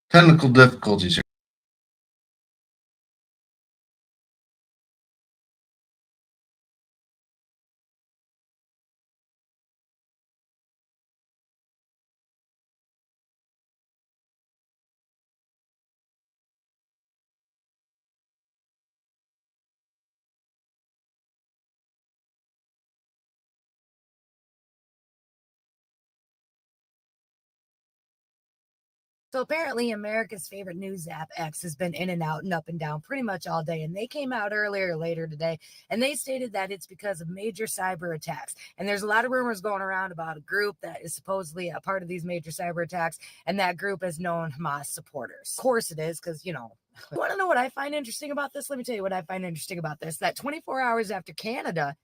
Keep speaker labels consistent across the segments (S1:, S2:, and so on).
S1: Technical difficulties here.
S2: So apparently, America's favorite news app, X, has been in and out and up and down pretty much all day. And they came out later today, and they stated that it's because of major cyber attacks. And there's a lot of rumors going around about a group that is supposedly a part of these major cyber attacks, and that group is known Hamas supporters. Of course it is, because, you want to know what I find interesting about this? Let me tell you what I find interesting about this. That 24 hours after Canada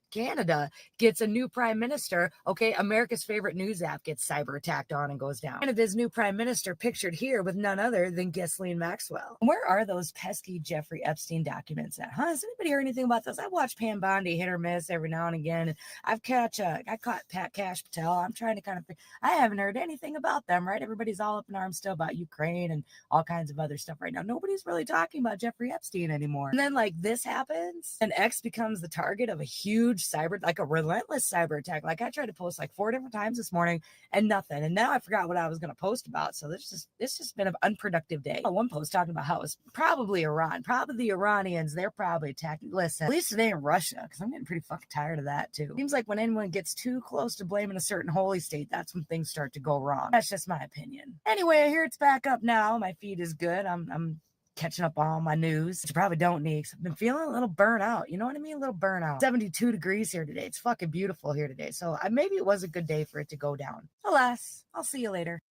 S2: gets a new prime minister, okay, America's favorite news app gets cyber attacked on and goes down. And of his new prime minister pictured here with none other than Ghislaine Maxwell. Where are those pesky Jeffrey Epstein documents at? Has anybody heard anything about those? I watch Pam Bondi hit or miss every now and again. And I caught Pat Cash Patel. I'm trying to I haven't heard anything about them, right? Everybody's all up in arms still about Ukraine and all kinds of other stuff right now. Nobody's really talking about Jeffrey Epstein anymore. And then like this happens and X becomes the target of a huge a relentless cyber attack. Like I tried to post like 4 different times this morning and nothing. And now I forgot what I was going to post about. So this just been an unproductive day. One post talking about how it's probably Iran, probably the Iranians. They're probably attacking. Listen, at least it ain't Russia, because I'm getting pretty fucking tired of that too. Seems like when anyone gets too close to blaming a certain holy state, that's when things start to go wrong. That's just my opinion. Anyway, I hear it's back up now. My feed is good. I'm catching up on all my news, which you probably don't need, because I've been feeling a little burnout. You know what I mean? A little burnout. 72 degrees here today. It's fucking beautiful here today. So maybe it was a good day for it to go down. Alas, I'll see you later.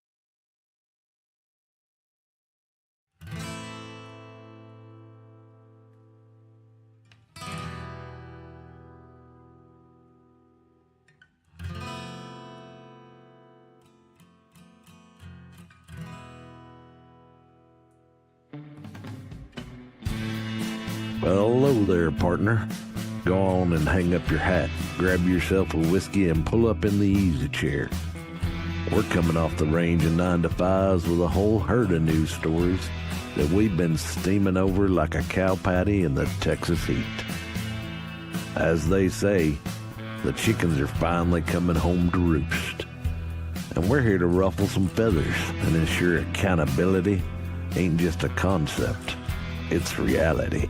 S3: Well, hello there, partner. Go on and hang up your hat, grab yourself a whiskey, and pull up in the easy chair. We're coming off the range of 9 to 5s with a whole herd of news stories that we've been steaming over like a cow patty in the Texas heat. As they say, the chickens are finally coming home to roost. And we're here to ruffle some feathers and ensure accountability ain't just a concept, it's reality.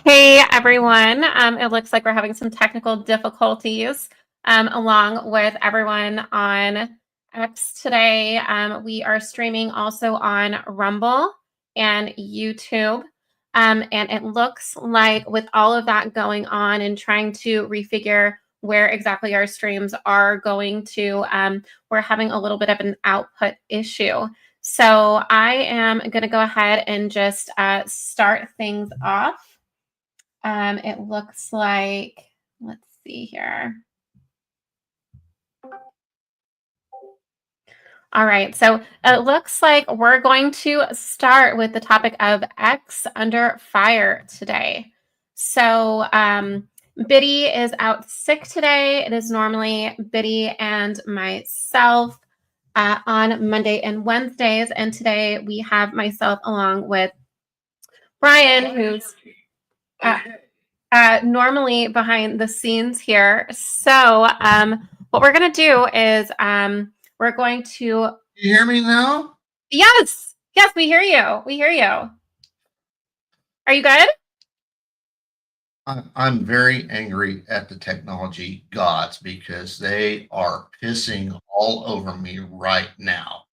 S4: Hey everyone, it looks like we're having some technical difficulties along with everyone on X today. We are streaming also on Rumble and YouTube. And it looks like with all of that going on and trying to refigure where exactly our streams are going to. We're having a little bit of an output issue. So I am going to go ahead and just start things off. It looks like, let's see here. All right, so it looks like we're going to start with the topic of X under fire today. So Biddy is out sick today. It is normally Biddy and myself on Monday and Wednesdays. And today we have myself along with Brian, who's normally behind the scenes here. So what we're going to do is we're going to...
S1: You hear me now?
S4: Yes, we hear you. We hear you. Are you good?
S1: I'm very angry at the technology gods because they are pissing all over me right now.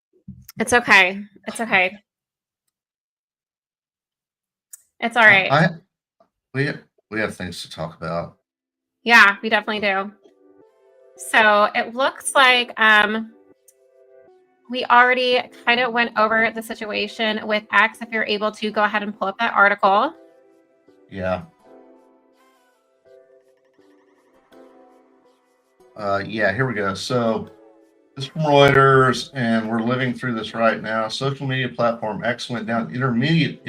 S4: It's okay. It's okay. It's all right.
S1: We have things to talk about.
S4: Yeah, we definitely do. So it looks like we already kind of went over the situation with X. If you're able to go ahead and pull up that article.
S1: Yeah. Yeah, here we go. So this is from Reuters, and we're living through this right now. Social media platform X went down intermittently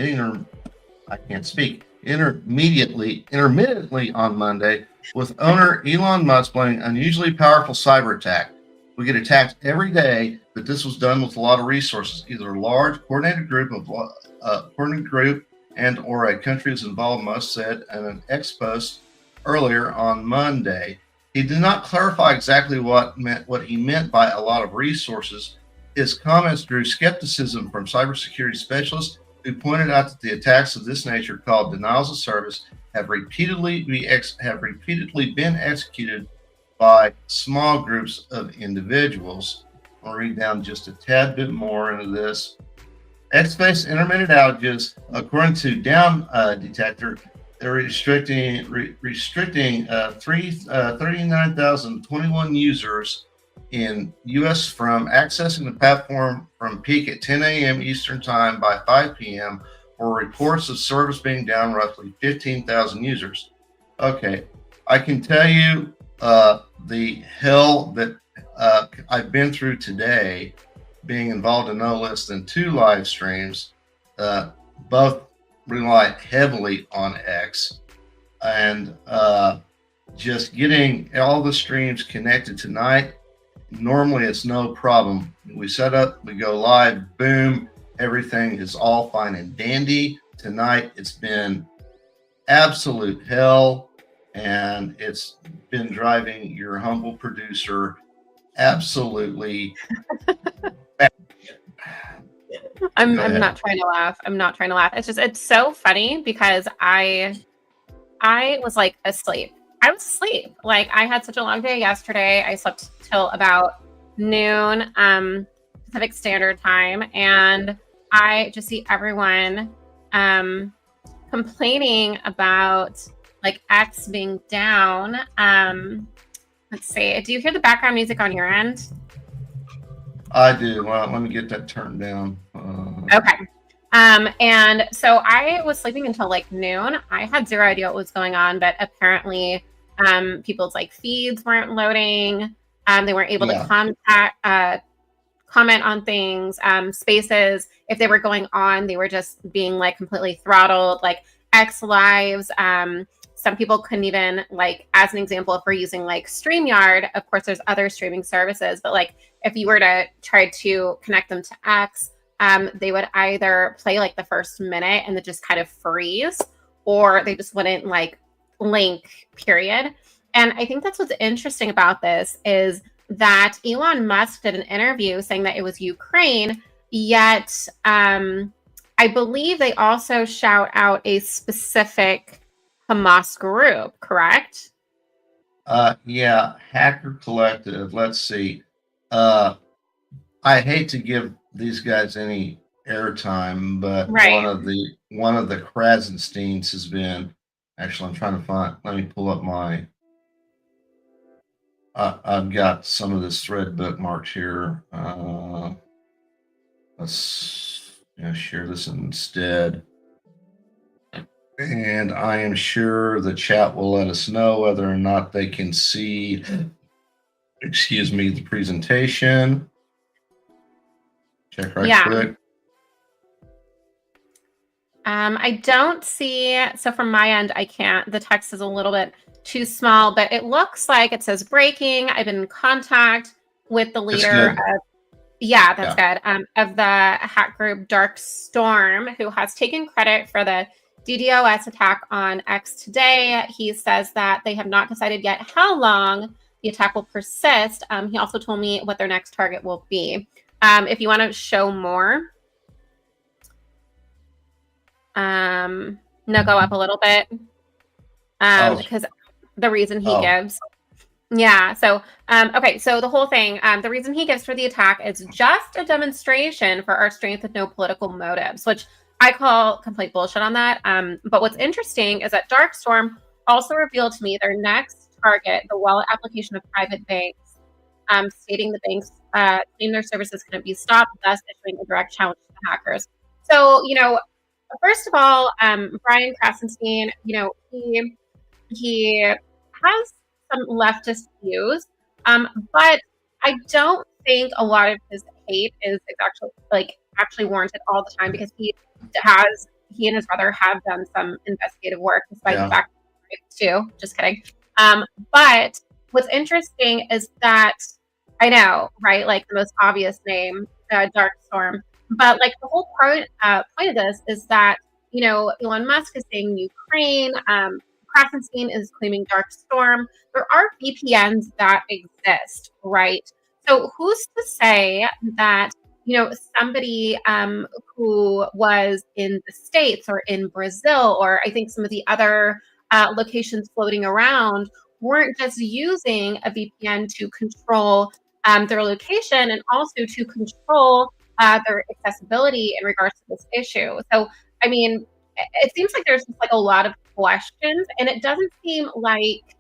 S1: on Monday, with owner Elon Musk blaming unusually powerful cyber attack. We get attacked every day, but this was done with a lot of resources, either a large coordinated group and or a country is involved, Musk said in an X post earlier on Monday. He did not clarify exactly what he meant by a lot of resources. His comments drew skepticism from cybersecurity specialists who pointed out that the attacks of this nature, called denials of service, have repeatedly been executed by small groups of individuals. I'll read down just a tad bit more into this. X-based intermittent outages, according to Down Detector, they're restricting 39,021 users in U.S. from accessing the platform from peak at 10 a.m. Eastern Time by 5 p.m. or reports of service being down roughly 15,000 users. Okay, I can tell you the hell that I've been through today, being involved in no less than 2 live streams, both rely heavily on X, and just getting all the streams connected tonight. Normally it's no problem. We set up, we go live, boom, everything is all fine and dandy. Tonight it's been absolute hell, and it's been driving your humble producer absolutely
S4: I'm not trying to laugh. I'm not trying to laugh. It's so funny because I was like asleep. I was asleep. Like, I had such a long day yesterday. I slept till about noon Pacific Standard Time, and I just see everyone complaining about like X being down. Let's see. Do you hear the background music on your end?
S1: I do. Well, let me get that turned down.
S4: Okay. And so I was sleeping until like noon. I had zero idea what was going on, but apparently people's like feeds weren't loading. They weren't able to comment on things, spaces. If they were going on, they were just being like completely throttled, like X lives. Some people couldn't even, like, as an example, if we're using like StreamYard, of course there's other streaming services, but like if you were to try to connect them to X, they would either play like the first minute and then just kind of freeze, or they just wouldn't like link, period. And I think that's what's interesting about this is that Elon Musk did an interview saying that it was Ukraine, yet I believe they also shout out a specific Hamas group, correct?
S1: Yeah, Hacker Collective. Let's see. I hate to give these guys any airtime, but
S4: Right.
S1: one of the Krasensteins has been. Actually, I'm trying to find. Let me pull up my. I've got some of this thread bookmarked here. Let's share this instead. And I am sure the chat will let us know whether or not they can see, the presentation. Check right quick.
S4: I don't see, so from my end, I can't. The text is a little bit too small, but it looks like it says breaking. I've been in contact with the leader of, that's good, of the hack group Dark Storm, who has taken credit for the DDoS attack on X today. He says that they have not decided yet how long the attack will persist. He also told me what their next target will be. If you want to show more, no, go up a little bit, because the reason he gives. Yeah. So, okay. So the whole thing, the reason he gives for the attack is just a demonstration for our strength with no political motives, which I call complete bullshit on that. But what's interesting is that Darkstorm also revealed to me their next target, the wallet application of private banks, stating the banks claim their services couldn't be stopped, thus issuing a direct challenge to the hackers. So, first of all, Brian Krasenstein, he has some leftist views, but I don't think a lot of his hate is actually warranted all the time, because he and his brother have done some investigative work, despite the fact too. Just kidding. But what's interesting is that I know, right? Like the most obvious name, Darkstorm. But like the whole point of this is that, Elon Musk is saying Ukraine, Krasenstein is claiming Darkstorm. There are VPNs that exist, right? So who's to say that, somebody who was in the States or in Brazil, or I think some of the other locations floating around, weren't just using a VPN to control their location, and also to control their accessibility in regards to this issue. So, I mean, it seems like there's just like a lot of questions, and it doesn't seem like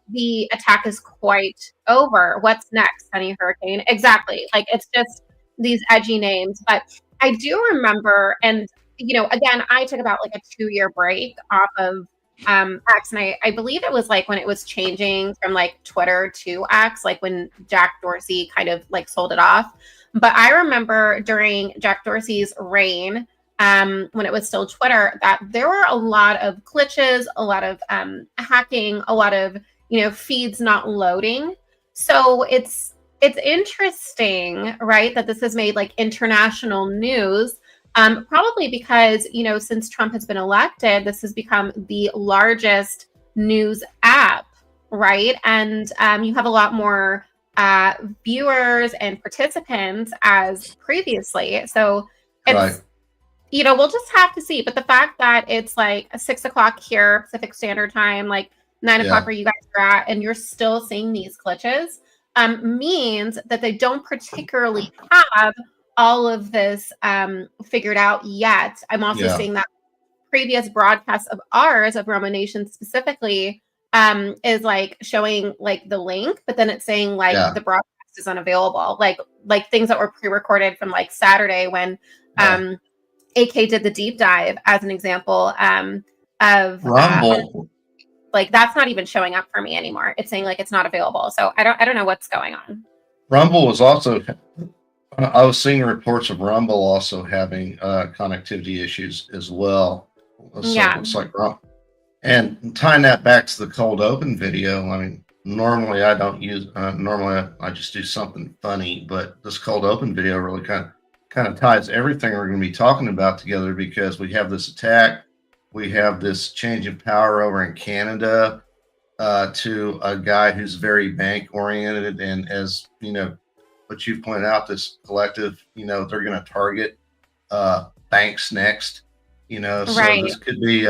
S4: the attack is quite over. What's next, Sunny Hurricane? Exactly. Like, it's just these edgy names. But I do remember, and, again, I took about like a 2-year break off of X, and I believe it was like when it was changing from like Twitter to X, like when Jack Dorsey kind of like sold it off. But I remember during Jack Dorsey's reign, when it was still Twitter, that there were a lot of glitches, a lot of hacking, a lot of feeds not loading. So it's interesting, right, that this has made like international news. Probably because, since Trump has been elected, this has become the largest news app, right? And you have a lot more viewers and participants as previously. So it's, we'll just have to see. But the fact that it's like 6 o'clock here, Pacific Standard Time, like 9 o'clock where you guys are at, and you're still seeing these glitches, means that they don't particularly have all of this figured out yet. I'm also seeing that previous broadcasts of ours, of Roma Nation specifically, is like showing like the link, but then it's saying like the broadcast is unavailable. Like things that were pre-recorded from like Saturday when AK did the deep dive, as an example, of
S1: Rumble.
S4: Like that's not even showing up for me anymore. It's saying like it's not available. So I don't know what's going on.
S1: Rumble was also, I was seeing reports of Rumble also having connectivity issues as well. So it's like Rumble. And tying that back to the cold open video, I mean, normally I don't use, I just do something funny, but this cold open video really kind of ties everything we're going to be talking about together, because we have this attack, we have this change of power over in Canada to a guy who's very bank oriented, and as what you've pointed out, this collective, they're going to target banks next, so this could be,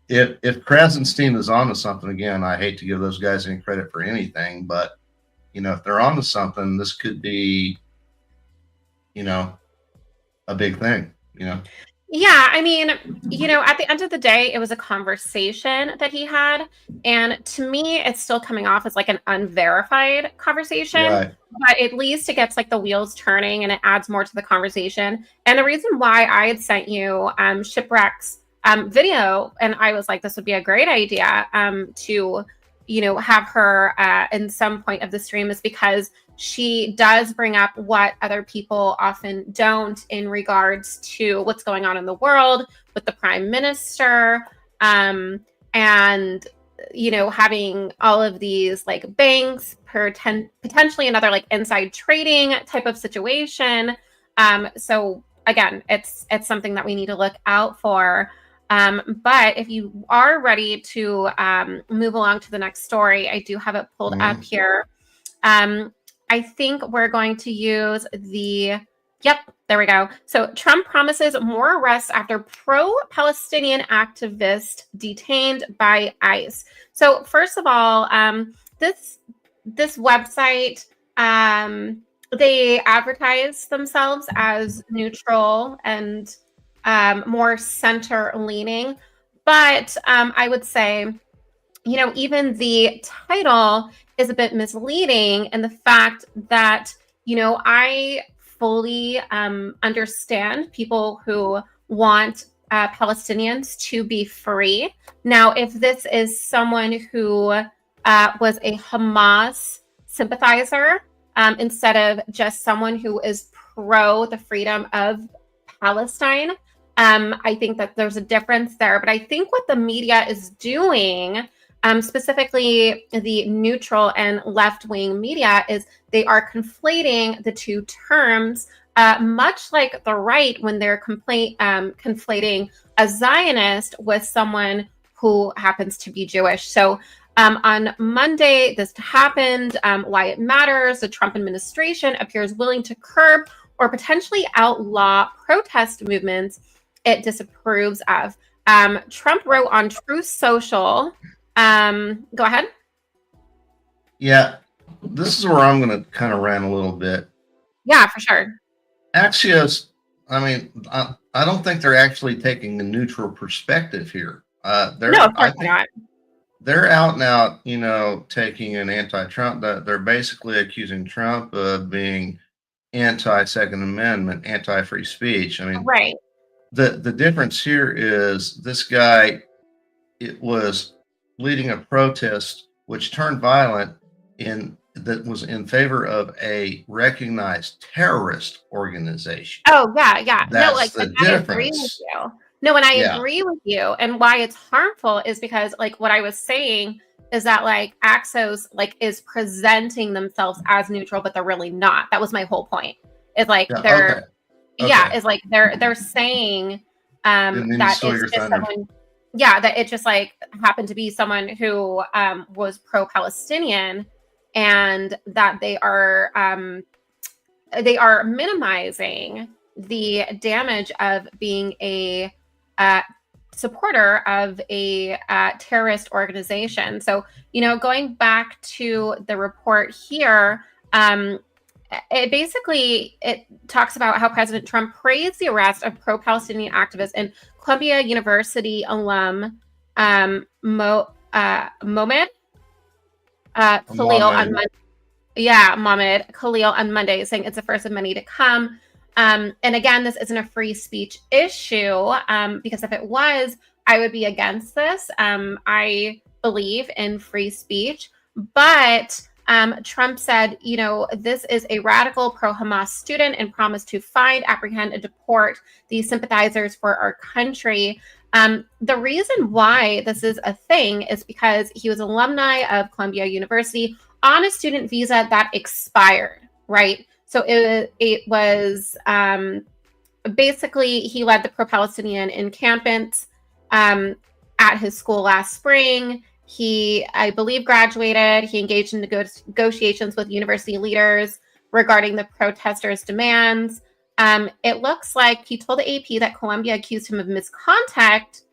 S1: if Krasenstein is onto something, again, I hate to give those guys any credit for anything, but, if they're onto something, this could be, a big thing,
S4: Yeah, I mean, at the end of the day, it was a conversation that he had. And to me, it's still coming off as like an unverified conversation,
S1: Right.
S4: but at least it gets like the wheels turning and it adds more to the conversation. And the reason why I had sent you Shipwreck's video, and I was like, this would be a great idea to, have her in some point of the stream is because she does bring up what other people often don't in regards to what's going on in the world with the prime minister, and having all of these like banks potentially another like inside trading type of situation. So again, it's something that we need to look out for. But if you are ready to move along to the next story, I do have it pulled up here. I think we're going to use yep, there we go. So Trump promises more arrests after pro-Palestinian activist detained by ICE. So first of all, this website, they advertise themselves as neutral and more center-leaning. But I would say, even the title is a bit misleading in the fact that, I fully understand people who want Palestinians to be free. Now, if this is someone who was a Hamas sympathizer instead of just someone who is pro the freedom of Palestine, I think that there's a difference there. But I think what the media is doing, specifically the neutral and left-wing media, is they are conflating the two terms, much like the right when they're conflating a Zionist with someone who happens to be Jewish. So on Monday, this happened. Why it matters: the Trump administration appears willing to curb or potentially outlaw protest movements it disapproves of. Trump wrote on Truth Social. Go ahead.
S1: Yeah, this is where I'm going to kind of rant a little bit.
S4: Yeah, for sure.
S1: Axios, I mean, I don't think they're actually taking a neutral perspective here.
S4: No, of course not.
S1: They're out and out, taking an anti-Trump. They're basically accusing Trump of being anti-Second Amendment, anti-free speech. I mean,
S4: right.
S1: The difference here is this guy, it was leading a protest which turned violent that was in favor of a recognized terrorist organization.
S4: Oh, yeah.
S1: That's
S4: no,
S1: the
S4: I agree with
S1: difference.
S4: you. No, and I agree with you. And why it's harmful is because, like, what I was saying is that, like, Axios, like, is presenting themselves as neutral, but they're really not. That was my whole point. It's like they're it's like they're saying that it's just someone, that it just like happened to be someone who was pro-Palestinian, and that they are minimizing the damage of being a supporter of a terrorist organization. So, going back to the report here, it talks about how President Trump praised the arrest of pro-Palestinian activists and Columbia University alum Mohamed Khalil on Monday. Yeah, Mohamed Khalil on Monday, saying it's the first of many to come. And again, this isn't a free speech issue, because if it was, I would be against this. I believe in free speech, but Trump said, this is a radical pro-Hamas student and promised to find, apprehend, and deport these sympathizers for our country. The reason why this is a thing is because he was alumni of Columbia University on a student visa that expired, right? So it was basically he led the pro-Palestinian encampment at his school last spring. He, I believe, graduated. He engaged in negotiations with university leaders regarding the protesters' demands. It looks like he told the AP that Columbia accused him of misconduct,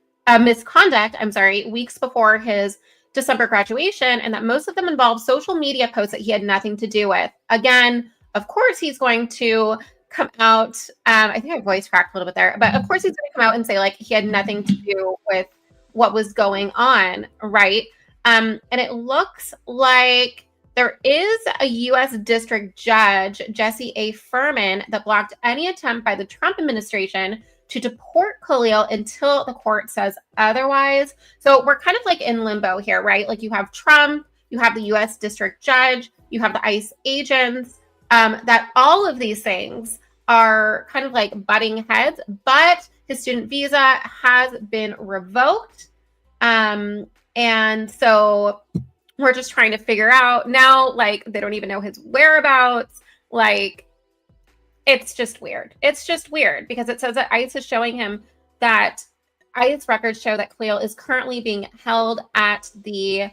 S4: weeks before his December graduation, and that most of them involved social media posts that he had nothing to do with. Again, of course, he's going to come out. I think I voice cracked a little bit there, but of course he's going to come out and say like he had nothing to do with what was going on, right? And it looks like there is a U.S. district judge, Jesse A. Furman, that blocked any attempt by the Trump administration to deport Khalil until the court says otherwise. So we're kind of like in limbo here, right? Like you have Trump, you have the U.S. district judge, you have the ICE agents, that all of these things are kind of like butting heads, but his student visa has been revoked. And so we're just trying to figure out now, like, they don't even know his whereabouts. Like, it's just weird. It's just weird because it says that ICE is showing him that ICE records show that Khalil is currently being held at the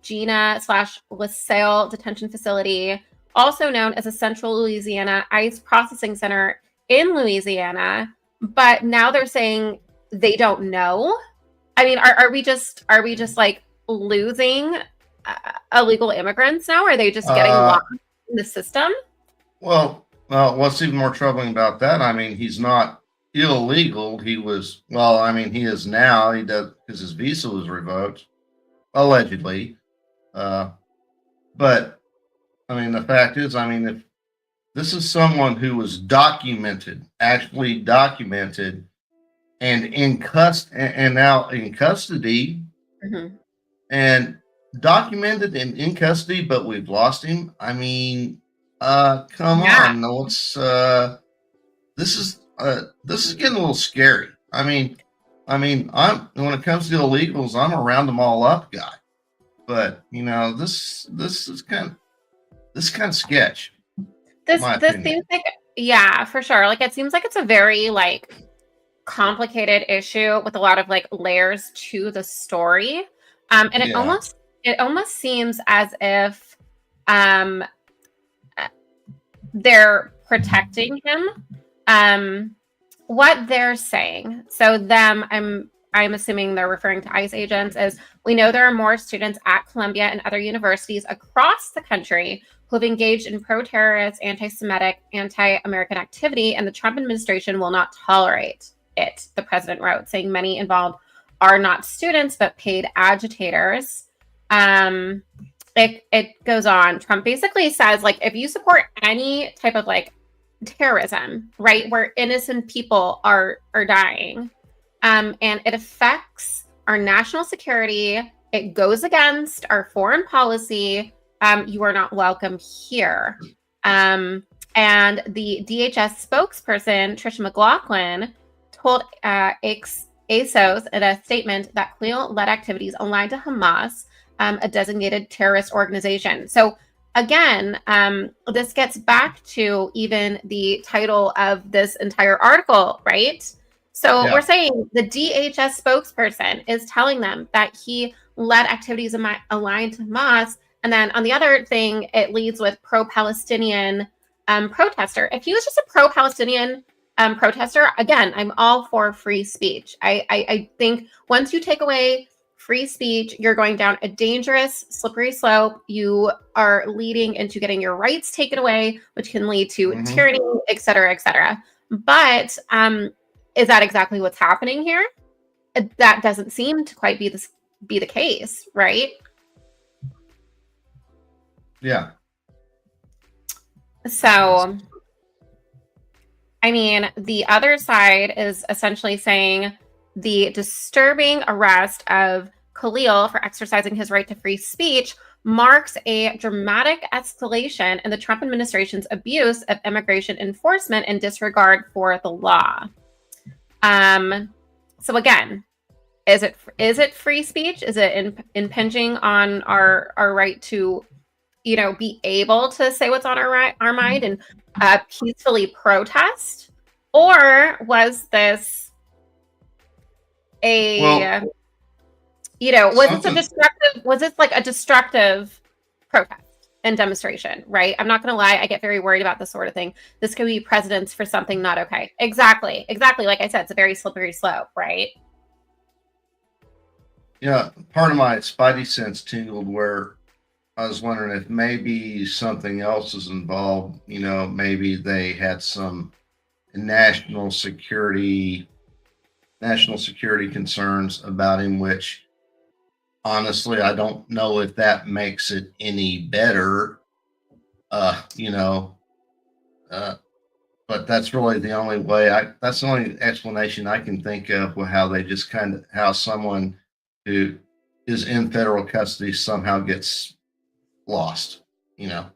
S4: Gina/LaSalle detention facility, also known as the Central Louisiana ICE Processing Center in Louisiana. But now they're saying they don't know. I mean, are we just like losing illegal immigrants now? Are they just getting lost in the system?
S1: Well, what's even more troubling about that? I mean, he's not illegal. He was. Well, I mean, he is now. He does because his visa was revoked, allegedly. But I mean, the fact is, I mean, if this is someone who was documented, actually documented, and and now in custody, and documented and in custody, but we've lost him. I mean, come on, no, it's this is getting a little scary. I mean, I'm when it comes to illegals, I'm a round them all up guy, but you know, this is kind of sketch.
S4: This seems like, yeah, for sure. Like it seems like it's a very like complicated issue with a lot of like layers to the story. And it almost seems as if they're protecting him. What they're saying, so them, I'm assuming they're referring to ICE agents, is we know there are more students at Columbia and other universities across the country who have engaged in pro-terrorist, anti-Semitic, anti-American activity, and the Trump administration will not tolerate it, the president wrote, saying many involved are not students, but paid agitators. It goes on. Trump basically says, like, if you support any type of like terrorism, right, where innocent people are dying, and it affects our national security, it goes against our foreign policy, you are not welcome here. And the DHS spokesperson, Tricia McLaughlin, told ASOS in a statement that Khalil led activities aligned to Hamas, a designated terrorist organization. So again, this gets back to even the title of this entire article, right? So we're saying the DHS spokesperson is telling them that he led activities aligned to Hamas. And then on the other thing, it leads with pro-Palestinian protester. If he was just a pro-Palestinian protester, again, I'm all for free speech. I think once you take away free speech, you're going down a dangerous, slippery slope. You are leading into getting your rights taken away, which can lead to tyranny, et cetera, et cetera. But is that exactly what's happening here? That doesn't seem to quite be the case, right?
S1: Yeah.
S4: So, I mean, the other side is essentially saying the disturbing arrest of Khalil for exercising his right to free speech marks a dramatic escalation in the Trump administration's abuse of immigration enforcement and disregard for the law. So again, is it free speech? Is it impinging on our right to, you know, be able to say what's on our mind and peacefully protest? Or was this was this like a destructive protest and demonstration, right? I'm not going to lie. I get very worried about this sort of thing. This could be precedence for something not okay. Exactly. Like I said, it's a very slippery slope, right?
S1: Yeah. Part of my spidey sense tingled where I was wondering if maybe something else is involved. Maybe they had some national security concerns about him, which honestly, I don't know if that makes it any better. Uh, you know, uh, but that's really the only way that's the only explanation I can think of with how they just how someone who is in federal custody somehow gets lost, you know.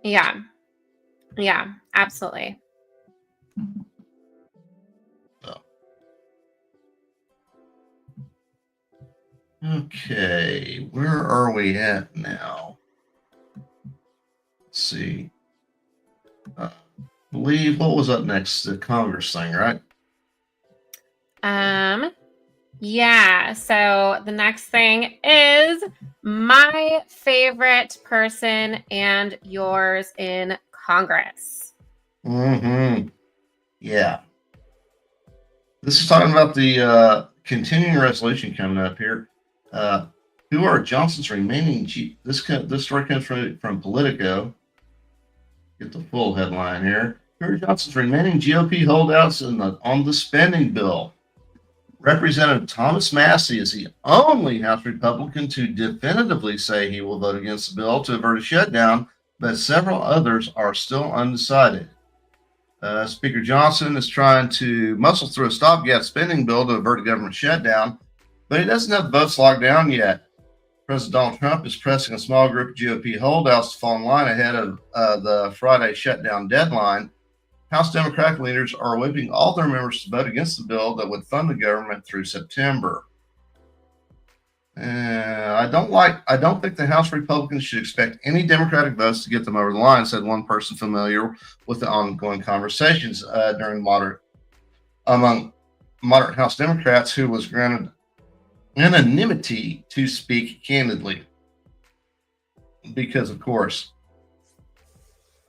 S4: Yeah. Yeah, absolutely.
S1: So, okay, where are we at now? Let's see. Believe what was up next? The Congress thing, right?
S4: Yeah, so the next thing is my favorite person and yours in Congress.
S1: Mm-hmm. Yeah. This is talking about the continuing resolution coming up here. Who are Johnson's remaining this story comes from Politico. Get the full headline here. Who are Johnson's remaining GOP holdouts on the spending bill? Representative Thomas Massey is the only House Republican to definitively say he will vote against the bill to avert a shutdown, but several others are still undecided. Speaker Johnson is trying to muscle through a stopgap spending bill to avert a government shutdown, but he doesn't have votes locked down yet. President Donald Trump is pressing a small group of GOP holdouts to fall in line ahead of the Friday shutdown deadline. House Democratic leaders are whipping all their members to vote against the bill that would fund the government through September. I don't think the House Republicans should expect any Democratic votes to get them over the line, said one person familiar with the ongoing conversations among moderate House Democrats who was granted anonymity to speak candidly. Because, of course.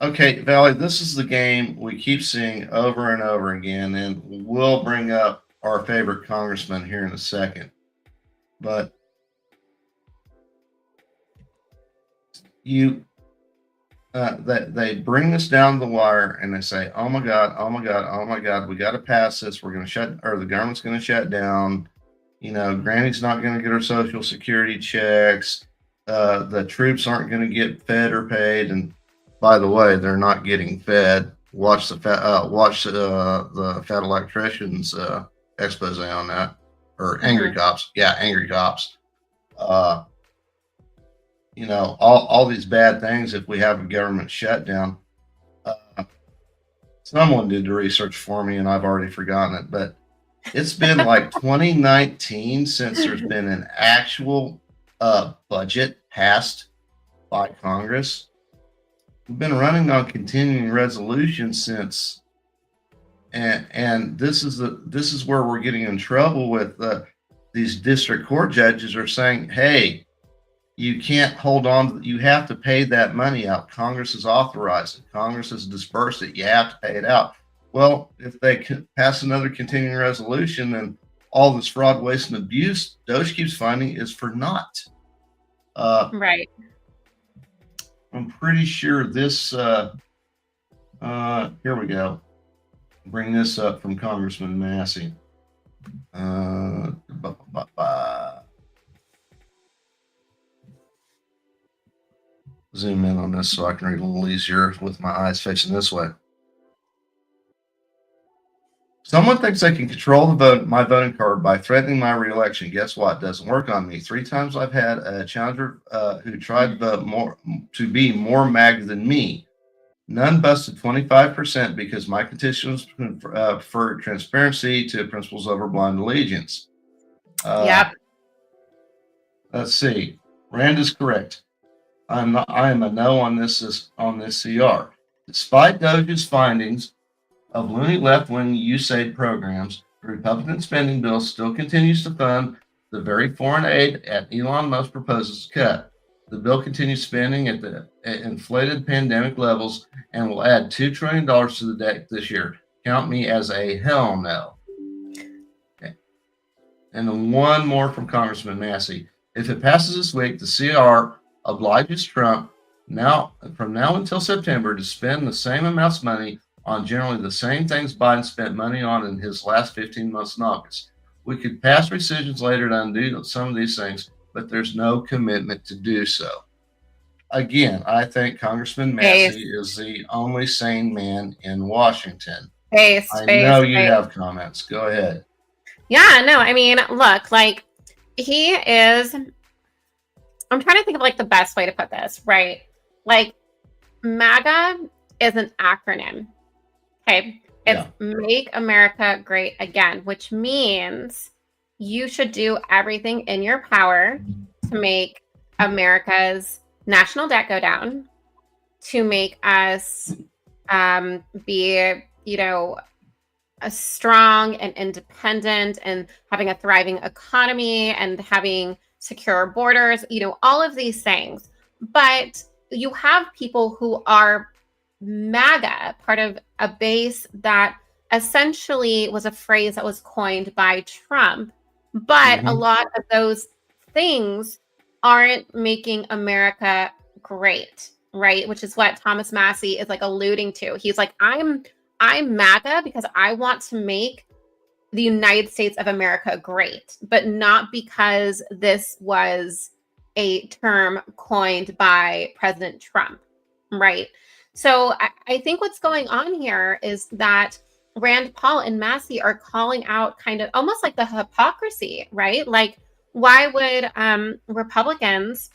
S1: Okay, Valley, this is the game we keep seeing over and over again, and we'll bring up our favorite congressman here in a second. But they bring this down the wire and they say, oh my God, we got to pass this. The government's going to shut down. Granny's not going to get her Social Security checks. The troops aren't going to get fed or paid. And by the way, they're not getting fed. Watch the fat electricians expose on that, or angry cops. Yeah, angry cops. All these bad things if we have a government shutdown. Someone did the research for me, and I've already forgotten it, but it's been like 2019 since there's been an actual budget passed by Congress. We've been running on continuing resolution since, and this is where we're getting in trouble with these district court judges are saying, hey, you can't hold on. You have to pay that money out. Congress has authorized it. Congress has dispersed it. You have to pay it out. Well, if they pass another continuing resolution, then all this fraud, waste, and abuse DOJ keeps finding is for naught.
S4: Right.
S1: I'm pretty sure this. Here we go. Bring this up from Congressman Massey. Zoom in on this so I can read a little easier with my eyes facing this way. Someone thinks they can control my voting card by threatening my reelection. Guess what? Doesn't work on me. 3 times I've had a challenger who tried to be more MAG than me. None busted 25% because my constituents prefer transparency to principles over blind allegiance.
S4: Yep.
S1: Let's see. Rand is correct. I am a no on this CR. Despite DOJ's findings of loony left-wing USAID programs, the Republican spending bill still continues to fund the very foreign aid that Elon Musk proposes to cut. The bill continues spending at the inflated pandemic levels and will add $2 trillion to the debt this year. Count me as a hell no. Okay. And then one more from Congressman Massey. If it passes this week, the CR obliges Trump from now until September to spend the same amounts of money on generally the same things Biden spent money on in his last 15 months in office. We could pass rescissions later to undo some of these things, but there's no commitment to do so. Again, I think Congressman Massey is the only sane man in Washington. I know you have comments. Go ahead.
S4: Yeah, no, I mean, look, like he is, I'm trying to think of like the best way to put this, right? Like MAGA is an acronym. Okay. It's Make America Great Again, which means you should do everything in your power to make America's national debt go down, to make us be, you know, a strong and independent and having a thriving economy and having secure borders, you know, all of these things. But you have people who are MAGA, part of a base that essentially was a phrase that was coined by Trump. But a lot of those things aren't making America great, right? Which is what Thomas Massey is like alluding to. He's like, I'm MAGA because I want to make the United States of America great, but not because this was a term coined by President Trump, right? So I think what's going on here is that Rand Paul and Massey are calling out kind of almost like the hypocrisy, right? Like, why would Republicans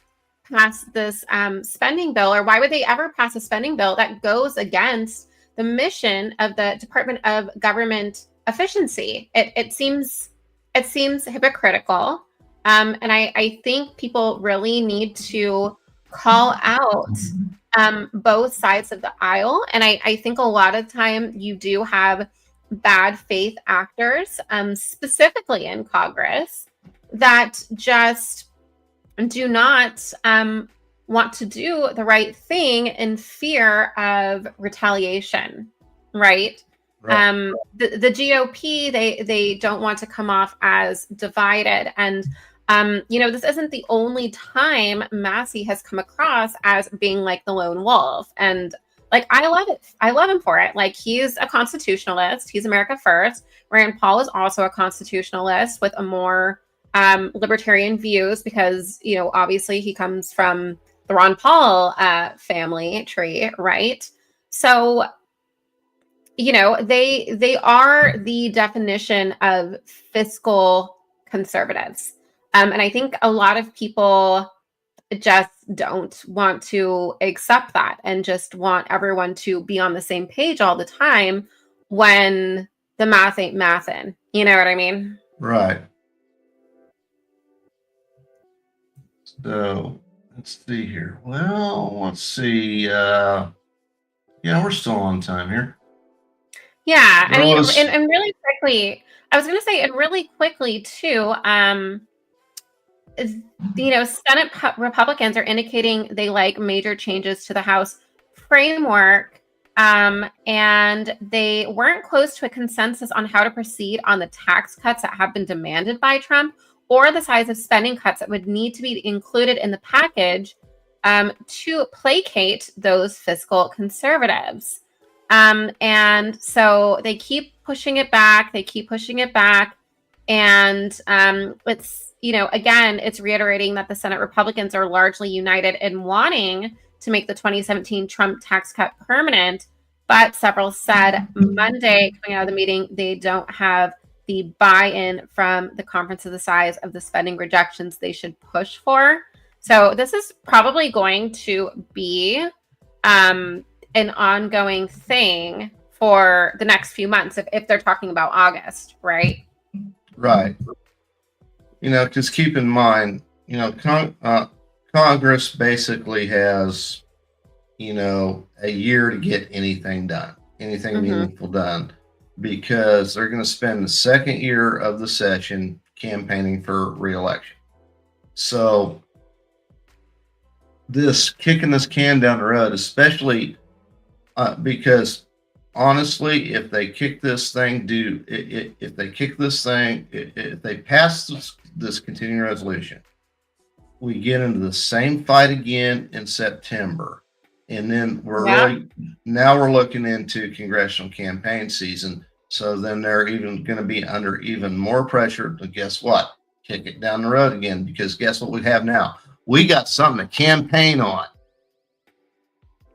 S4: pass this spending bill, or why would they ever pass a spending bill that goes against the mission of the Department of Government Efficiency? It seems hypocritical, and I think people really need to call out both sides of the aisle. And I think a lot of time you do have bad faith actors, specifically in Congress, that just do not want to do the right thing in fear of retaliation, right? The GOP, they don't want to come off as divided. And you know, this isn't the only time Massey has come across as being like the lone wolf. And like, I love it. I love him for it. Like, he's a constitutionalist. He's America first. Rand Paul is also a constitutionalist with a more libertarian views because, you know, obviously he comes from the Ron Paul family tree, right? So, you know, they are the definition of fiscal conservatives. And I think a lot of people just don't want to accept that and just want everyone to be on the same page all the time when the math ain't mathin'. You know what I mean?
S1: Right. So let's see here. Well, let's see. Yeah, we're still on time here.
S4: Yeah, I mean, and really quickly, I was going to say, and really quickly too, you know, Senate Republicans are indicating they like major changes to the House framework, and they weren't close to a consensus on how to proceed on the tax cuts that have been demanded by Trump, or the size of spending cuts that would need to be included in the package to placate those fiscal conservatives. And so they keep pushing it back. And it's, you know, again, it's reiterating that the Senate Republicans are largely united in wanting to make the 2017 Trump tax cut permanent. But several said Monday, coming out of the meeting, they don't have the buy-in from the conference of the size of the spending rejections they should push for. So this is probably going to be an ongoing thing for the next few months if they're talking about August, right?
S1: Right. You know, because keep in mind, you know, Congress basically has, you know, a year to get anything done, anything meaningful done, because they're going to spend the second year of the session campaigning for re-election. So kicking this can down the road, especially because honestly, if they kick this thing, if they pass this continuing resolution, we get into the same fight again in September. And then
S4: Yeah.
S1: now we're looking into congressional campaign season. So then they're even going to be under even more pressure to, guess what? Kick it down the road again, because guess what we have now? We got something to campaign on.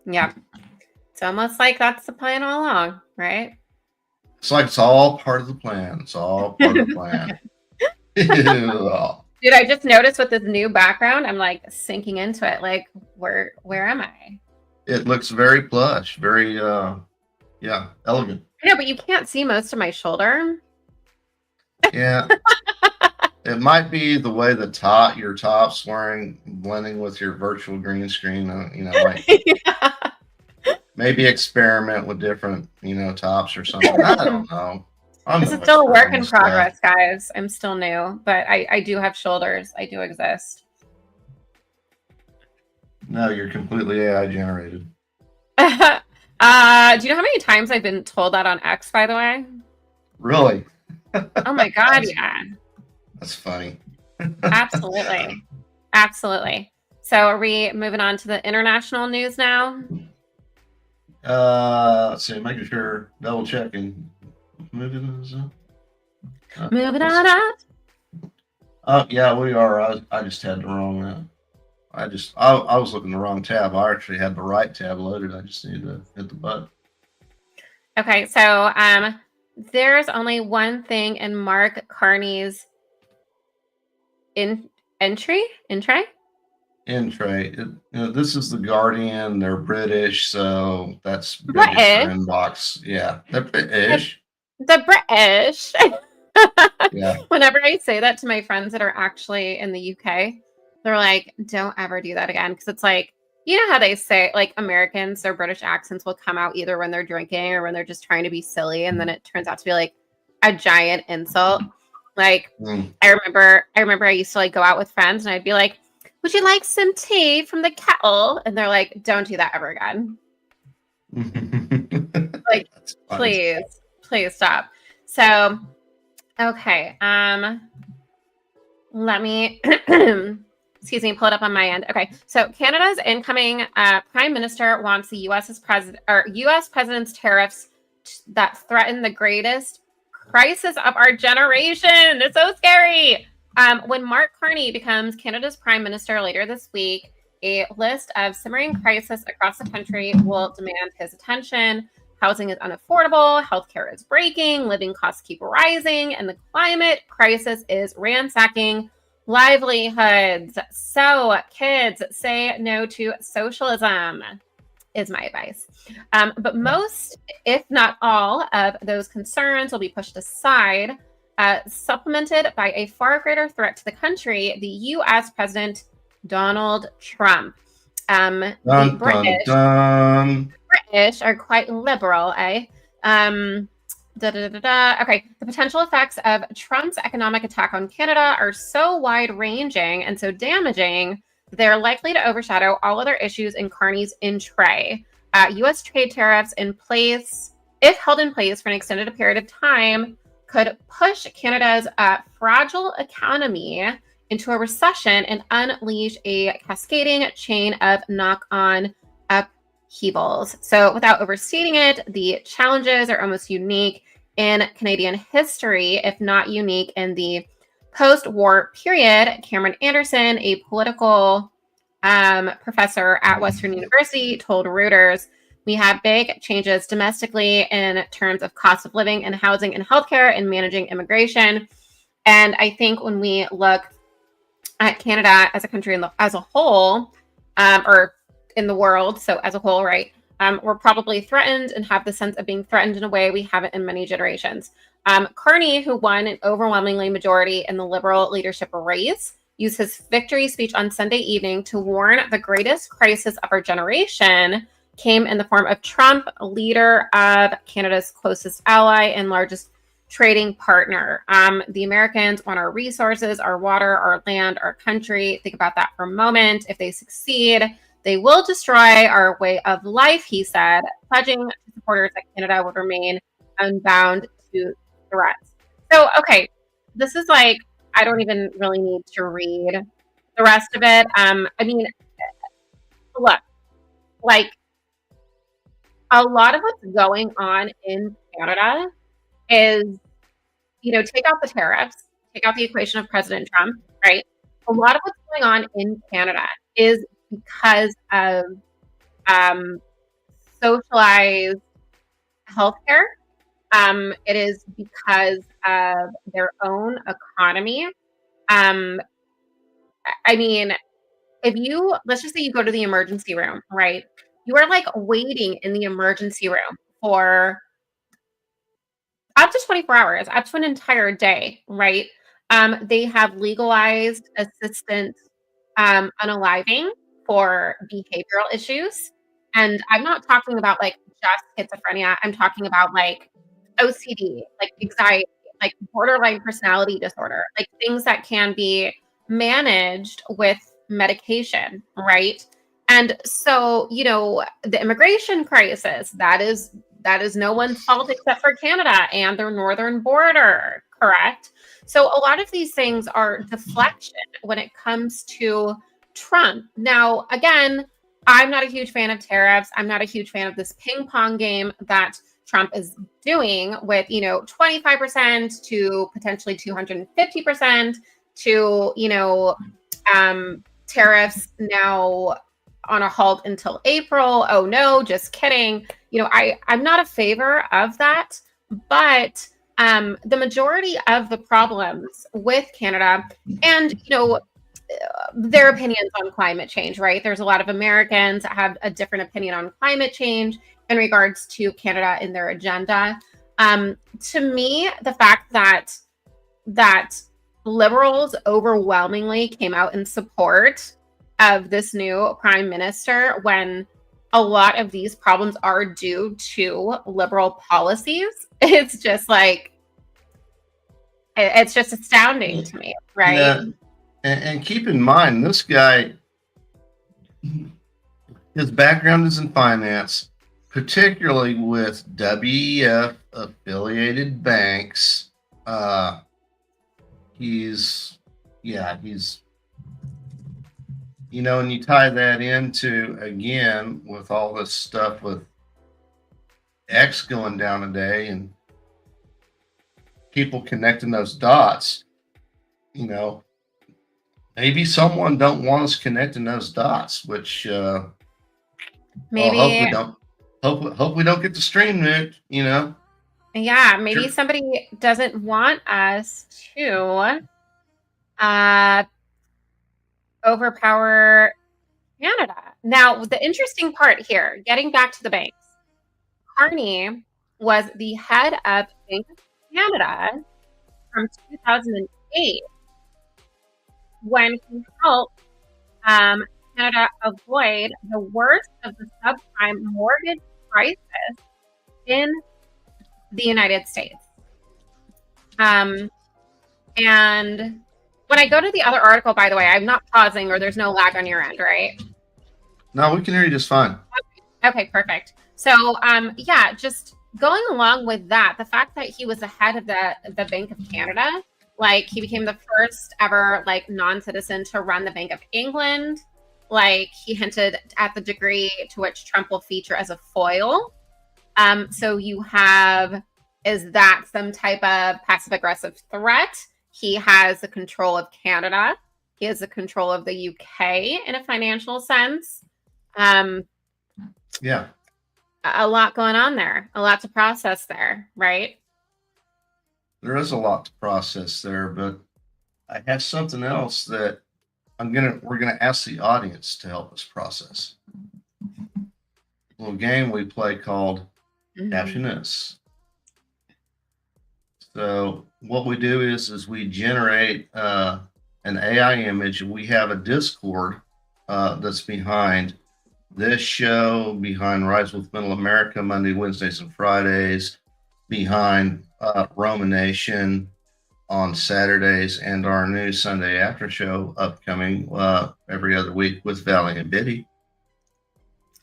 S4: Yeah. It's almost like that's the plan all along, right?
S1: It's like it's all part of the plan. It's all part of the plan.
S4: Dude, I just noticed with this new background, I'm like sinking into it. Like, where am I?
S1: It looks very plush, very elegant.
S4: No, but you can't see most of my shoulder.
S1: Yeah. It might be the way your top's wearing blending with your virtual green screen. Like
S4: Yeah.
S1: maybe experiment with different, tops or something. I don't know.
S4: This is still a work in progress, guys. I'm still new, but I do have shoulders. I do exist.
S1: No, you're completely AI generated.
S4: Do you know how many times I've been told that on X, by the way?
S1: Really?
S4: Oh my God, yeah.
S1: That's funny.
S4: Absolutely. Absolutely. So are we moving on to the international news now?
S1: Let's see, making sure, double checking.
S4: Moving on up.
S1: Oh, yeah, we are. I just had the wrong. I was looking the wrong tab. I actually had the right tab loaded. I just needed to hit the button.
S4: Okay, so there's only one thing in Mark Carney's entry.
S1: This is the Guardian. They're British, so that's
S4: British
S1: inbox. Yeah, they're British.
S4: The British.
S1: Yeah.
S4: Whenever I say that to my friends that are actually in the UK, they're like, "Don't ever do that again," because it's like, you know how they say, like, Americans, their British accents will come out either when they're drinking or when they're just trying to be silly, and then it turns out to be like a giant insult. Like, I remember I used to like go out with friends, and I'd be like, "Would you like some tea from the kettle?" And they're like, "Don't do that ever again." Like, please stop. So, okay. Let me excuse me, pull it up on my end. Okay. So Canada's incoming prime minister wants the U.S. president's tariffs that threaten the greatest crisis of our generation. It's so scary. When Mark Carney becomes Canada's prime minister later this week, a list of simmering crises across the country will demand his attention. Housing is unaffordable, healthcare is breaking, living costs keep rising, and the climate crisis is ransacking livelihoods. So, kids, say no to socialism, is my advice. But most, if not all, of those concerns will be pushed aside, supplemented by a far greater threat to the country, the U.S. President Donald Trump. The British are quite liberal, eh? Okay, the potential effects of Trump's economic attack on Canada are so wide-ranging and so damaging that they are likely to overshadow all other issues in Carney's in-tray. U.S. trade tariffs in place, if held in place for an extended period of time, could push Canada's fragile economy into a recession and unleash a cascading chain of knock-on upheavals. So without overstating it, the challenges are almost unique in Canadian history, if not unique in the post-war period. Cameron Anderson, a political professor at Western University, told Reuters, "We have big changes domestically in terms of cost of living and housing and healthcare and managing immigration." And I think when we look at Canada as a country as a whole, or in the world, so as a whole, right, we're probably threatened and have the sense of being threatened in a way we haven't in many generations. Carney, who won an overwhelmingly majority in the Liberal leadership race, used his victory speech on Sunday evening to warn the greatest crisis of our generation came in the form of Trump, leader of Canada's closest ally and largest trading partner. The Americans want our resources, our water, our land, our country. Think about that for a moment. If they succeed, they will destroy our way of life, he said, pledging to supporters that Canada would remain unbound to threats. So, okay, this is like, I don't even really need to read the rest of it. I mean, look, like a lot of what's going on in Canada is, take out the tariffs, take out the equation of President Trump, right? A lot of what's going on in Canada is because of socialized healthcare. It is because of their own economy. I mean, let's just say you go to the emergency room, right? You are like waiting in the emergency room for up to 24 hours, up to an entire day, right? They have legalized assistant unaliving for behavioral issues. And I'm not talking about like just schizophrenia. I'm talking about like OCD, like anxiety, like borderline personality disorder, like things that can be managed with medication, right? And so, the immigration crisis, that is no one's fault except for Canada and their northern border, correct? So a lot of these things are deflection when it comes to Trump. Now, again, I'm not a huge fan of tariffs. I'm not a huge fan of this ping pong game that Trump is doing with, 25% to potentially 250% to, tariffs now on a halt until April. Oh no, just kidding. I'm not a favor of that, but the majority of the problems with Canada and, their opinions on climate change, right? There's a lot of Americans that have a different opinion on climate change in regards to Canada in their agenda. To me, the fact that liberals overwhelmingly came out in support of this new prime minister when a lot of these problems are due to liberal policies, it's just like, it's just astounding to me, right?
S1: Yeah. And keep in mind, this guy, his background is in finance, particularly with WEF affiliated banks. He's, and you tie that into, again, with all this stuff with X going down today and people connecting those dots, maybe someone don't want us connecting those dots, which
S4: maybe
S1: hope we don't get the stream nuked,
S4: Yeah, maybe
S1: Sure.
S4: somebody doesn't want us to overpower Canada. Now, the interesting part here, getting back to the banks, Carney was the head of Bank of Canada from 2008 when he helped Canada avoid the worst of the subprime mortgage crisis in the United States. And when I go to the other article, by the way, I'm not pausing or there's no lag on your end, right?
S1: No, we can hear you just fine.
S4: Okay, perfect. So, just going along with that, the fact that he was the head of the Bank of Canada, like he became the first ever like non-citizen to run the Bank of England. Like he hinted at the degree to which Trump will feature as a foil. So you have, is that some type of passive aggressive threat? He has the control of Canada. He has the control of the UK in a financial sense.
S1: Yeah.
S4: A lot going on there, a lot to process there, right?
S1: There is a lot to process there, but I have something else that we're gonna ask the audience to help us process. A little game we play called Caption This. So what we do is we generate an AI image, and we have a Discord that's behind this show, behind Rise with Middle America Monday, Wednesdays, and Fridays, behind Romanation on Saturdays, and our new Sunday after show upcoming every other week with Valley and Biddy.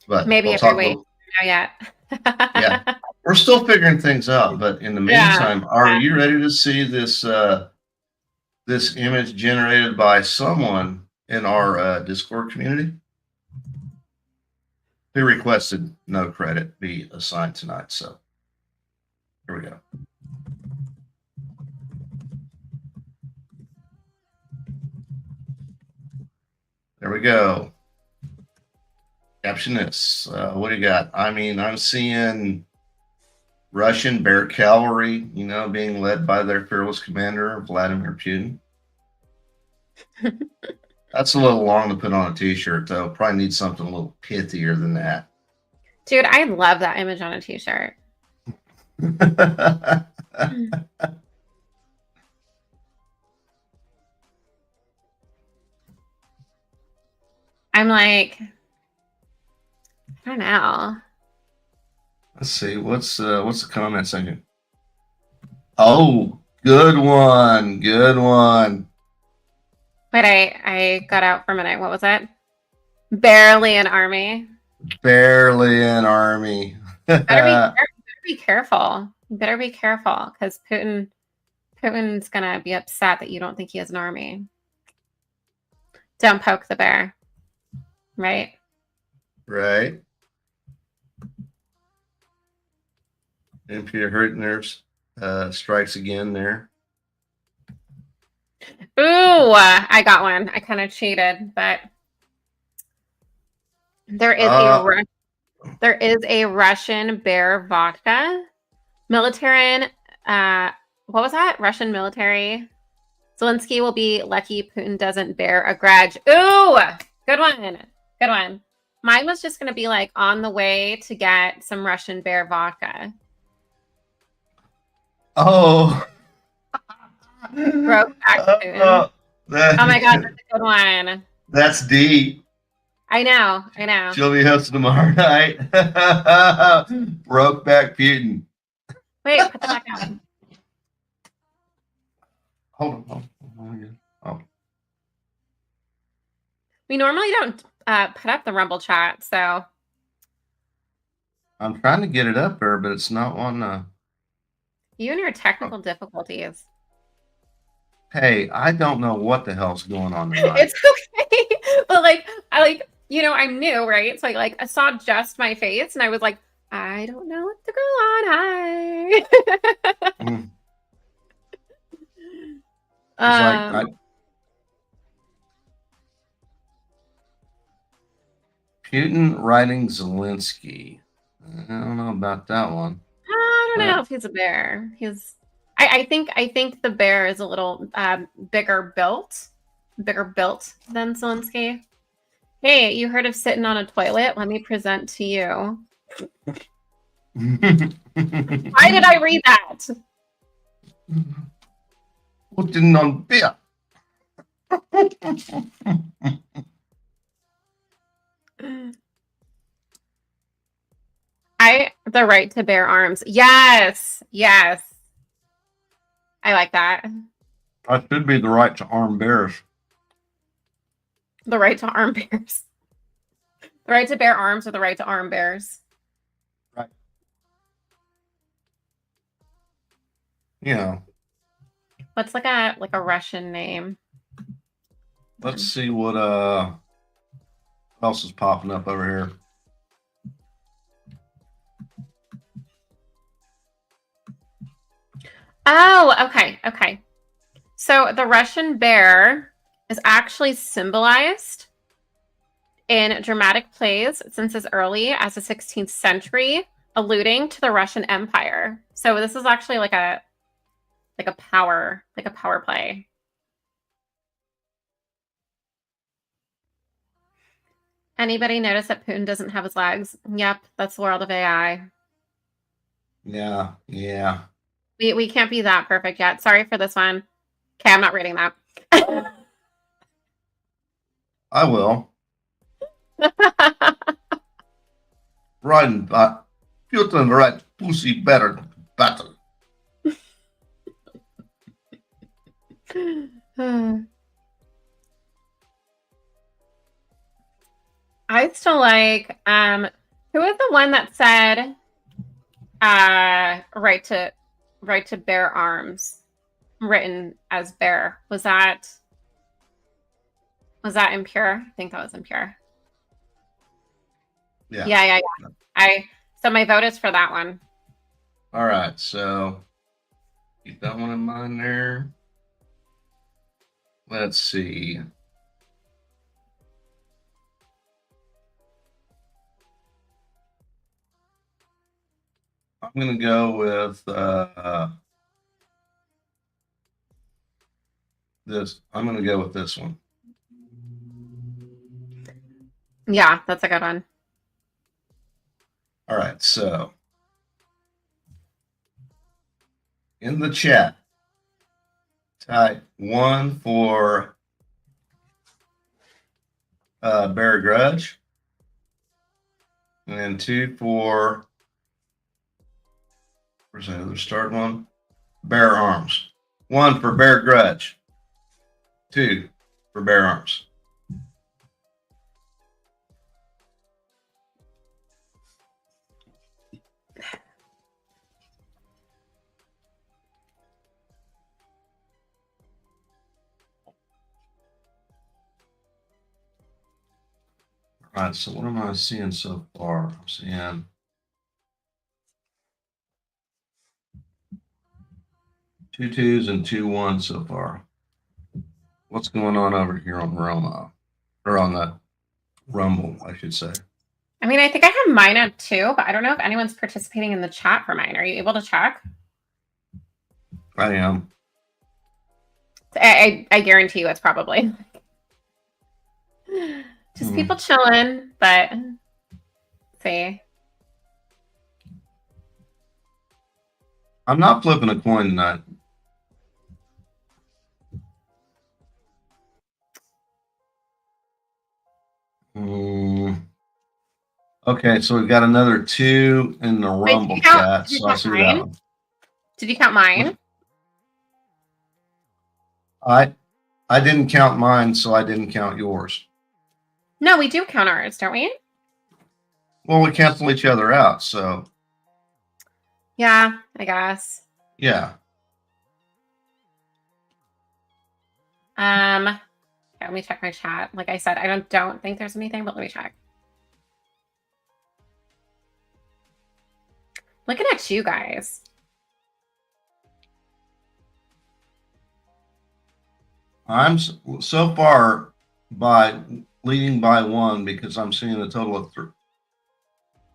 S1: But
S4: maybe every week. Not yet.
S1: Yeah, we're still figuring things out. But in the meantime, are you ready to see this this image generated by someone in our Discord community, who requested no credit be assigned tonight. So here we go. There we go. Caption this. What do you got? I mean, I'm seeing Russian bear cavalry, being led by their fearless commander, Vladimir Putin. That's a little long to put on a t-shirt, though. Probably need something a little pithier than that.
S4: Dude, I love that image on a t-shirt. I'm like, I don't know.
S1: Let's see. What's the comment section? Oh, good one. Good one.
S4: Wait, I got out for a minute. What was it? Barely an army.
S1: Barely an army.
S4: Better be careful. You better be careful because Putin's gonna be upset that you don't think he has an army. Don't poke the bear. Right?
S1: Right. And Peter Hurtner's strikes again there.
S4: Ooh, I got one. I kind of cheated, but there is a Russian bear vodka. Military, what was that? Russian military. Zelensky will be lucky Putin doesn't bear a grudge. Ooh, good one. Good one. Mine was just going to be like on the way to get some Russian bear vodka.
S1: Oh.
S4: Broke back Putin. Oh my God, that's a good one.
S1: That's deep.
S4: I know.
S1: She'll be hosting tomorrow night. Broke back Putin.
S4: Wait, put that back on.
S1: Hold on. Oh.
S4: We normally don't put up the Rumble chat, so.
S1: I'm trying to get it up there, but it's not on.
S4: You and your technical difficulties.
S1: Hey, I don't know what the hell's going on tonight.
S4: It's okay. But I'm new, right? So I saw just my face and I was like, I don't know what's going on. Hi.
S1: Putin writing Zelensky. I don't know about that one.
S4: I don't know if he's a bear. I think the bear is a little bigger built than Zelensky. Hey, you heard of sitting on a toilet? Let me present to you. Why did I read that?
S1: Putting on beer. The
S4: right to bear arms. Yes. I like that.
S1: That should be the right to arm bears.
S4: The right to arm bears. The right to bear arms or the right to arm bears.
S1: Right.
S4: What's like a Russian name?
S1: Let's see what else is popping up over here.
S4: Oh, okay. So the Russian bear is actually symbolized in dramatic plays since as early as the 16th century, alluding to the Russian Empire. So this is actually like a power play. Anybody notice that Putin doesn't have his legs? Yep, that's the world of AI.
S1: Yeah.
S4: We can't be that perfect yet. Sorry for this one. Okay, I'm not reading that.
S1: I will. Riding Putin right pussy better battle.
S4: I still like who was the one that said right to bear arms written as bear? Was that Was that impure? I think that was impure.
S1: Yeah.
S4: Yeah. So my vote is for that one.
S1: All right. So keep that one in mind there. Let's see. I'm going to go with this. I'm going to go with this one.
S4: Yeah, that's a good one.
S1: All right. So in the chat, type 1 for Bear Grudge, and then 2 for, where's the other start one? Bear Arms. 1 for Bear Grudge, 2 for Bear Arms. All right, so what am I seeing so far? I'm seeing 2 2s and 2 1s so far. What's going on over here on Roma? Or on the Rumble, I should say.
S4: I mean, I think I have mine up too, but I don't know if anyone's participating in the chat for mine. Are you able to check?
S1: I am.
S4: I guarantee you it's probably just people chilling, but see.
S1: I'm not flipping a coin tonight. Okay, so we've got another 2 in the Rumble chat. So I see that one.
S4: Did you count mine?
S1: I didn't count mine, so I didn't count yours.
S4: No, we do count ours, don't we?
S1: Well, we cancel each other out, so.
S4: Yeah, I guess.
S1: Yeah.
S4: Okay, let me check my chat. Like I said, I don't think there's anything, but let me check. Looking at you guys.
S1: I'm so far leading by 1 because I'm seeing a total of 3.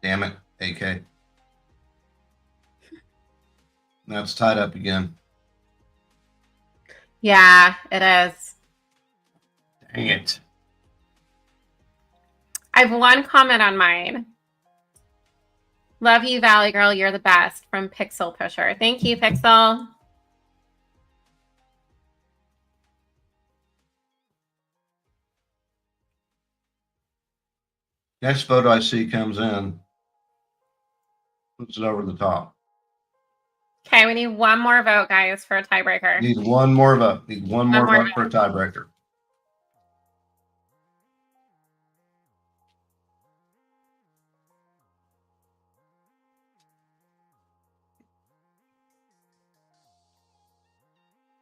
S1: Damn it, AK. That's tied up again.
S4: Yeah, it is.
S1: Dang it.
S4: I have one comment on mine. Love you, Valley Girl. You're the best. From Pixel Pusher. Thank you, Pixel.
S1: Next photo I see comes in. Puts it over the top.
S4: Okay, we need one more vote, guys, for a tiebreaker.
S1: Need one more vote. Need one more vote for a tiebreaker.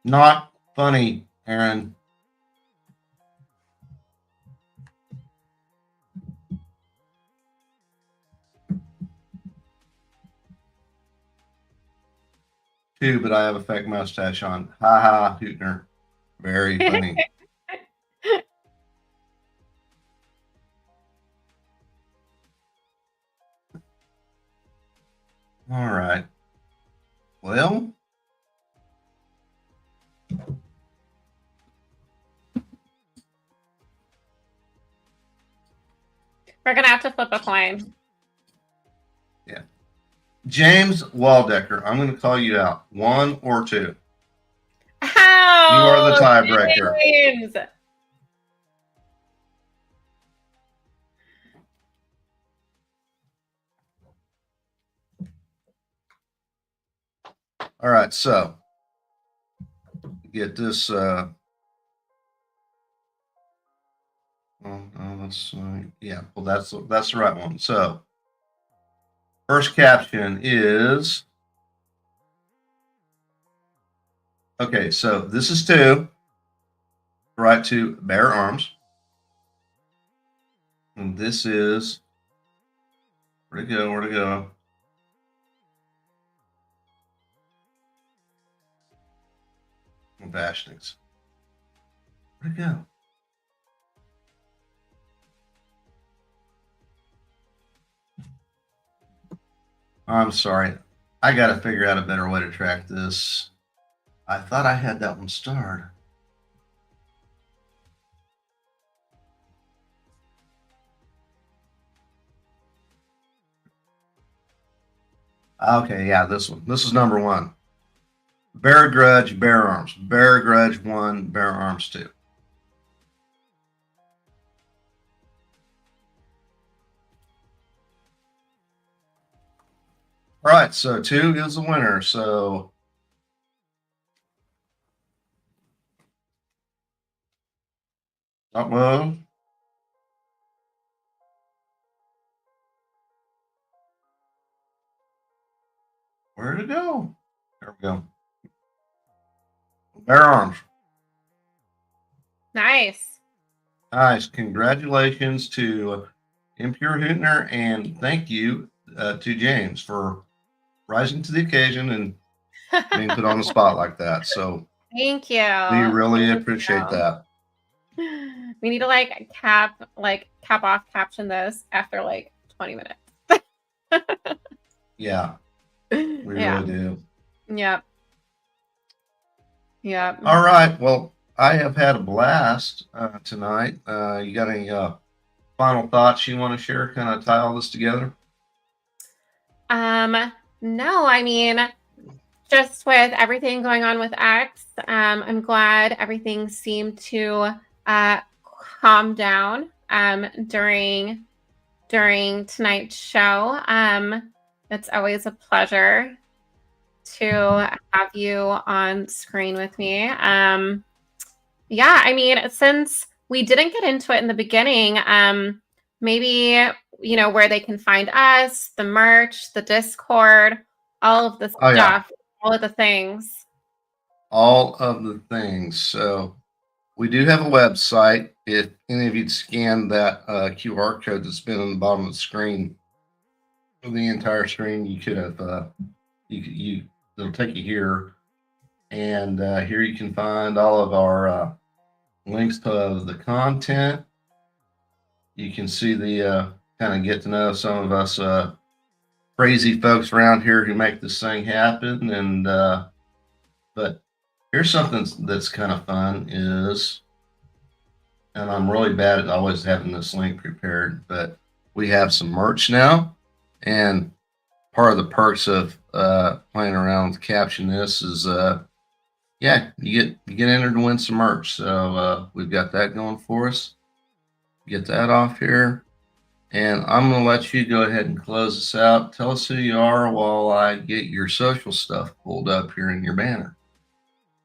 S1: Not funny, Aaron. Too, but I have a fake mustache on. Ha ha, Hootner. Very funny. All right. Well,
S4: we're going to have to flip a coin.
S1: Yeah. James Waldecker, I'm going to call you out. 1 or 2.
S4: How?
S1: You are the tiebreaker.
S4: James.
S1: All right, so get this. Oh, that's yeah. Well, that's the right one. So, first caption is okay. So this is 2. Right to Bear Arms. And this is, where'd it go? Where'd it go? Vashnix. Where'd it go? I'm sorry. I got to figure out a better way to track this. I thought I had that one starred. Okay, yeah, this one. This is number one. Bear Grudge, Bear Arms. Bear Grudge 1, Bear Arms 2. All right, so 2 is the winner. So well, where'd it go? There we go. Bear Arms.
S4: Nice.
S1: Nice. Congratulations to Impure Hootner, and thank you to James for rising to the occasion and being put on the spot like that. So
S4: Thank you.
S1: we really
S4: Thank
S1: appreciate
S4: you.
S1: that.
S4: We need to cap off caption this after 20 minutes.
S1: Yeah, we really do.
S4: Yep. Yep.
S1: All right. Well, I have had a blast tonight. You got any final thoughts you want to share? Kind of tie all this together?
S4: No, I mean, just with everything going on with X, I'm glad everything seemed to calm down during tonight's show. It's always a pleasure to have you on screen with me. Yeah, I mean, since we didn't get into it in the beginning, maybe where they can find us, the merch, the Discord, all of the stuff, all of the things.
S1: All of the things. So we do have a website. If any of you'd scan that QR code that's been on the bottom of the screen, the entire screen, you could have it'll take you here, and here you can find all of our links to the content. You can see the kind of get to know some of us crazy folks around here who make this thing happen. And but here's something that's kind of fun is, and I'm really bad at always having this link prepared, but we have some merch now, and part of the perks of playing around with Caption This is yeah, you get entered to win some merch. So we've got that going for us. Get that off here, and I'm gonna let you go ahead and close this out. Tell us who you are while I get your social stuff pulled up here in your banner.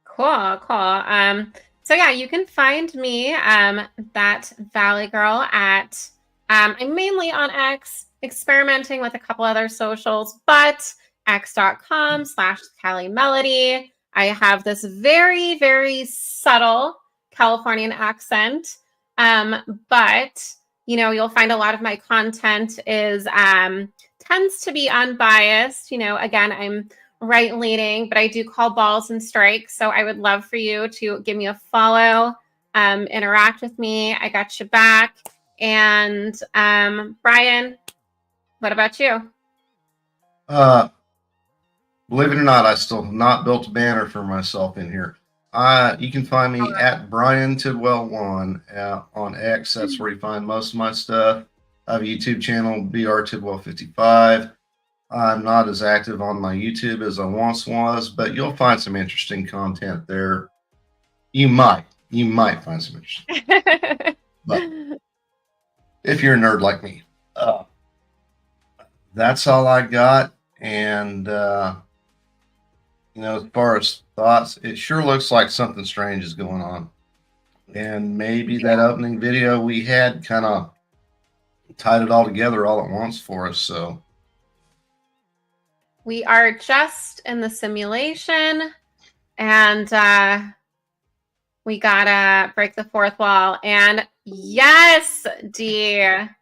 S4: Cool. So yeah, you can find me that Valley Girl at I'm mainly on X, experimenting with a couple other socials, but x.com/Cali Melody. I have this very, very subtle Californian accent. But you'll find a lot of my content is tends to be unbiased. Again, I'm right leaning, but I do call balls and strikes. So I would love for you to give me a follow, interact with me. I got you back. And Brian, what about you?
S1: Believe it or not, I still have not built a banner for myself in here. You can find me at Brian Tidwell 1 on X. That's where you find most of my stuff. I have a YouTube channel, BR Tidwell 55. I'm not as active on my YouTube as I once was, but you'll find some interesting content there. You might find some interesting. But if you're a nerd like me, that's all I got. And as far as thoughts, it sure looks like something strange is going on. And maybe that opening video we had kind of tied it all together all at once for us. So
S4: we are just in the simulation, and we gotta break the fourth wall. And yes, dear,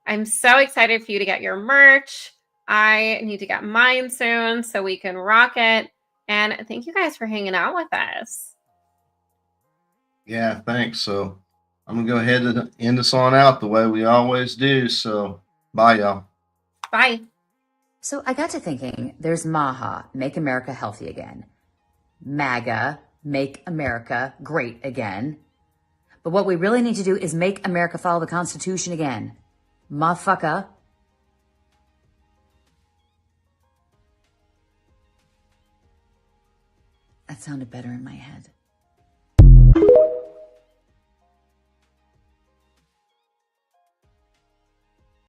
S4: I'm so excited for you to get your merch. I need to get mine soon so we can rock it. And thank you guys for hanging out with us.
S1: Yeah, thanks. So I'm going to go ahead and end this on out the way we always do. So bye, y'all.
S4: Bye.
S5: So I got to thinking, there's MAHA, Make America Healthy Again. MAGA, Make America Great Again. But what we really need to do is make America follow the Constitution again. Motherfucker. That sounded better in my head.